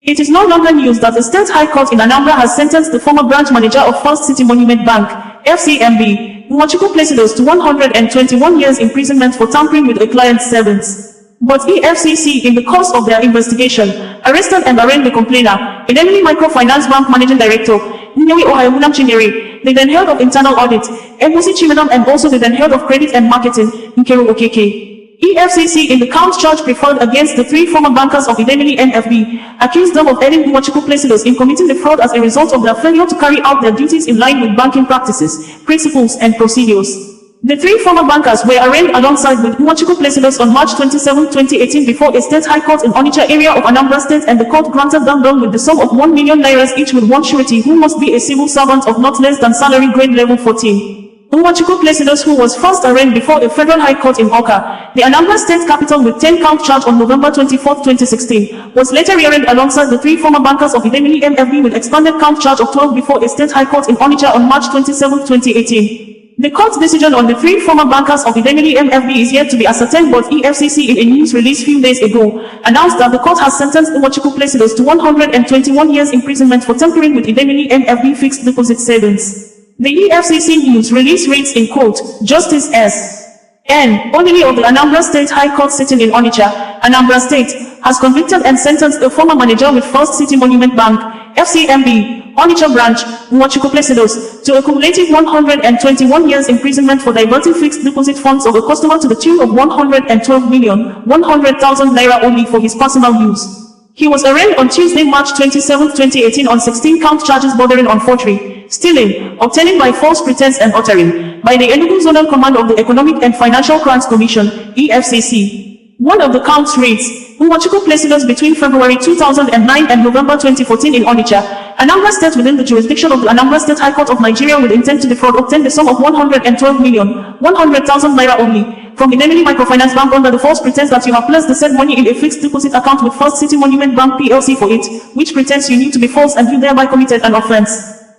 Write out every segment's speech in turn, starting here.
It is no longer news that the State High Court in Anambra has sentenced the former branch manager of First City Monument Bank, FCMB, Nwachukwu Placidos to 121 years imprisonment for tampering with a client's savings. But EFCC, in the course of their investigation, arrested and arraigned the complainer, Idemili Microfinance Bank Managing Director, the then head of internal audit, Egusi Chimenam, and also the then head of credit and marketing, Nkeru Okeke. EFCC in the count charge preferred against the three former bankers of Idemili MFB, accused them of aiding Nwachukwu Placidos in committing the fraud as a result of their failure to carry out their duties in line with banking practices, principles, and procedures. The three former bankers were arraigned alongside with Nwachukwu Placidos on March 27, 2018 before a state high court in Onitsha area of Anambra State, and the court granted them bail with the sum of 1 million naira each with one surety who must be a civil servant of not less than salary grade level 14. Nwachukwu Placidos, who was first arraigned before a federal high court in Awka, the Anambra State capital, with 10-count charge on November 24, 2016, was later rearraigned alongside the three former bankers of Idemili MFB with expanded count charge of 12 before a state high court in Onitsha on March 27, 2018. The court's decision on the three former bankers of Idemili MFB is yet to be ascertained, but EFCC, in a news release few days ago, announced that the court has sentenced Nwachukwu Placidos to 121 years imprisonment for tampering with Idemili MFB fixed deposit savings. The EFCC news release reads in quote, Justice S.N. Only of the Anambra State High Court sitting in Onitsha, Anambra State, has convicted and sentenced the former manager with First City Monument Bank, FCMB, Onitsha branch, Nwachukwu Placidos, to a cumulative 121 years imprisonment for diverting fixed deposit funds of a customer to the tune of 112,100,000 naira only for his personal use. He was arraigned on Tuesday, March 27, 2018 on 16-count charges bordering on forgery, stealing, obtaining by false pretense and uttering, by the Enugu Zonal Command of the Economic and Financial Crimes Commission, EFCC. One of the counts reads, Nwachukwu Placidos between February 2009 and November 2014 in Onitsha, Anambra State, within the jurisdiction of the Anambra State High Court of Nigeria, with intent to defraud, obtained the sum of 112,100,000 naira only from Idemili Microfinance Bank under the false pretense that you have placed the said money in a fixed deposit account with First City Monument Bank PLC for it, which pretense you knew to be false and you thereby committed an offense.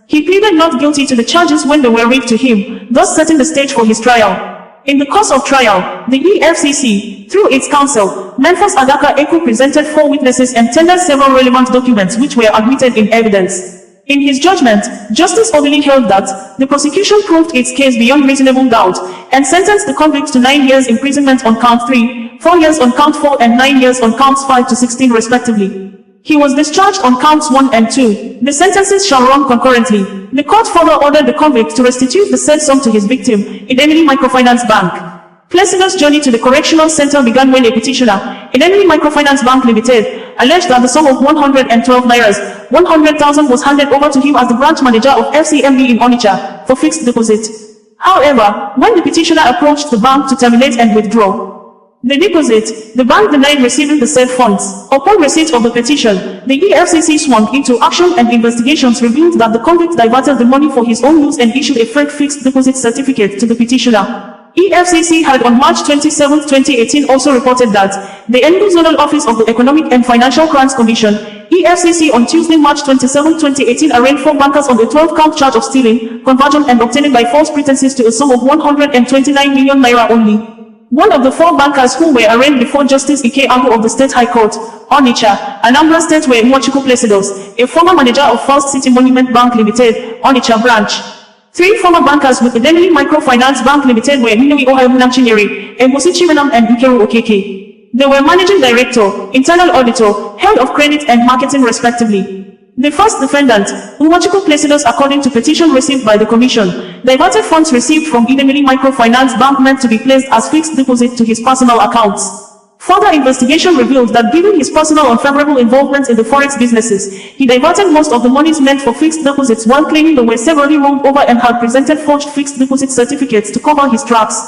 He pleaded not guilty to the charges when they were read to him, thus setting the stage for his trial. In the course of trial, the EFCC, through its counsel, Memphis Adaka Eku, presented 4 witnesses and tendered several relevant documents which were admitted in evidence. In his judgment, Justice Obili held that the prosecution proved its case beyond reasonable doubt and sentenced the convicts to 9 years imprisonment on count 3, 4 years on count 4 and 9 years on counts 5 to 16 respectively. He was discharged on counts 1 and 2. The sentences shall run concurrently. The court further ordered the convict to restitute the said sum to his victim, Idemili Microfinance Bank. Placidos' journey to the correctional center began when a petitioner, Idemili Microfinance Bank Limited, alleged that the sum of 112 nairas, 100,000 was handed over to him as the branch manager of FCMB in Onitsha for fixed deposit. However, when the petitioner approached the bank to terminate and withdraw the deposit, the bank denied receiving the said funds. Upon receipt of the petition, the EFCC swung into action, and investigations revealed that the convict diverted the money for his own use and issued a fake fixed deposit certificate to the petitioner. EFCC had on March 27, 2018 also reported that the Enugu Zonal Office of the Economic and Financial Crimes Commission, EFCC, on Tuesday, March 27, 2018 arraigned 4 bankers on a 12-count charge of stealing, conversion and obtaining by false pretenses to a sum of 129 million naira only. One of the 4 bankers who were arraigned before Justice Ike Agu of the State High Court, Onitsha, Anambra State, were Nwachukwu Placidos, a former manager of First City Monument Bank Limited, Onitsha branch. 3 former bankers with Idemili Microfinance Bank Limited were Egusi Chimenam, and Nkeru Okeke. They were Managing Director, Internal Auditor, Head of Credit and Marketing respectively. The first defendant, Nwachukwu Placidos, according to petition received by the Commission, diverted funds received from Idemili Microfinance Bank meant to be placed as fixed deposit to his personal accounts. Further investigation revealed that given his personal unfavorable involvement in the forex businesses, he diverted most of the monies meant for fixed deposits while claiming they were severally rolled over and had presented forged fixed deposit certificates to cover his tracks.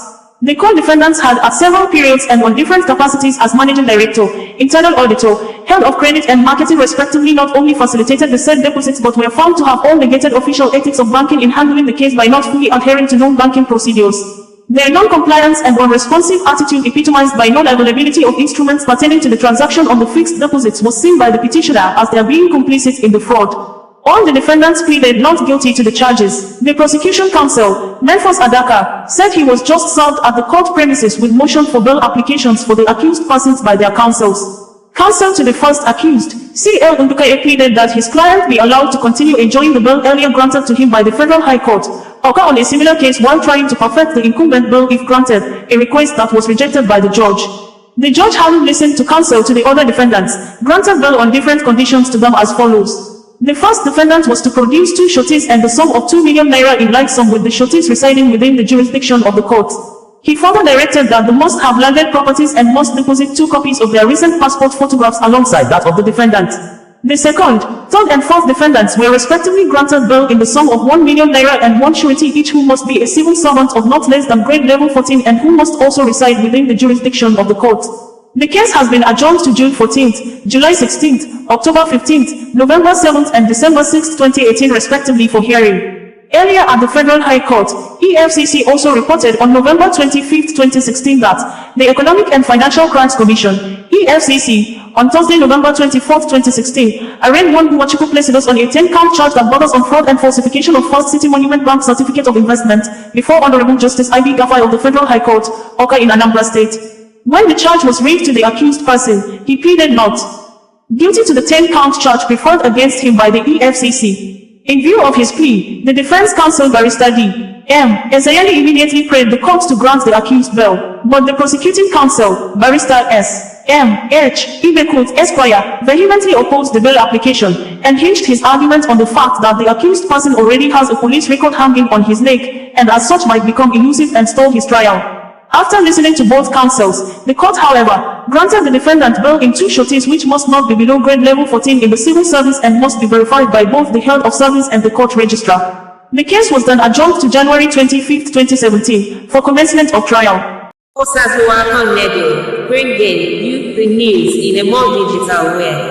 The co-defendants had at several periods and on different capacities as Managing Director, Internal Auditor, Head of Credit and Marketing respectively not only facilitated the said deposits but were found to have all negated official ethics of banking in handling the case by not fully adhering to known banking procedures. Their non-compliance and unresponsive attitude, epitomized by non-availability of instruments pertaining to the transaction on the fixed deposits, was seen by the petitioner as their being complicit in the fraud. All the defendants pleaded not guilty to the charges. The prosecution counsel, Memphis Adaka, said he was just served at the court premises with motion for bail applications for the accused persons by their counsels. Counsel to the first accused, C.L. Ndukaye, pleaded that his client be allowed to continue enjoying the bail earlier granted to him by the Federal High Court, occur on a similar case while trying to perfect the incumbent bail if granted, a request that was rejected by the judge. The judge, having listened to counsel to the other defendants, granted bail on different conditions to them as follows. The first defendant was to produce 2 sureties and the sum of 2 million naira in like sum, with the sureties residing within the jurisdiction of the court. He further directed that they must have landed properties and must deposit 2 copies of their recent passport photographs alongside that of the defendant. The second, third and fourth defendants were respectively granted bail in the sum of 1 million naira and 1 surety each, who must be a civil servant of not less than grade level 14 and who must also reside within the jurisdiction of the court. The case has been adjourned to June 14th, July 16th, October 15th, November 7th and December 6th, 2018 respectively for hearing. Earlier at the Federal High Court, EFCC also reported on November 25, 2016 that the Economic and Financial Crimes Commission, EFCC, on Thursday, November 24, 2016, arraigned one Nwachukwu Placidos on a 10-count charge that borders on fraud and falsification of First City Monument Bank Certificate of Investment before Honorable Justice I.B. Gafai of the Federal High Court, Awka in Anambra State. When the charge was read to the accused person, he pleaded not guilty to the 10-count charge preferred against him by the EFCC. In view of his plea, the defense counsel Barrister D.M. Ezayeli immediately prayed the court to grant the accused bail, but the prosecuting counsel, Barrister S.M.H. Ibekut Esquire, vehemently opposed the bail application and hinged his argument on the fact that the accused person already has a police record hanging on his neck and as such might become elusive and stall his trial. After listening to both counsels, the court, however, granted the defendant bail in 2 sureties which must not be below grade level 14 in the civil service and must be verified by both the head of service and the court registrar. The case was then adjourned to January 25, 2017, for commencement of trial. Bringing you the news in a more digital way.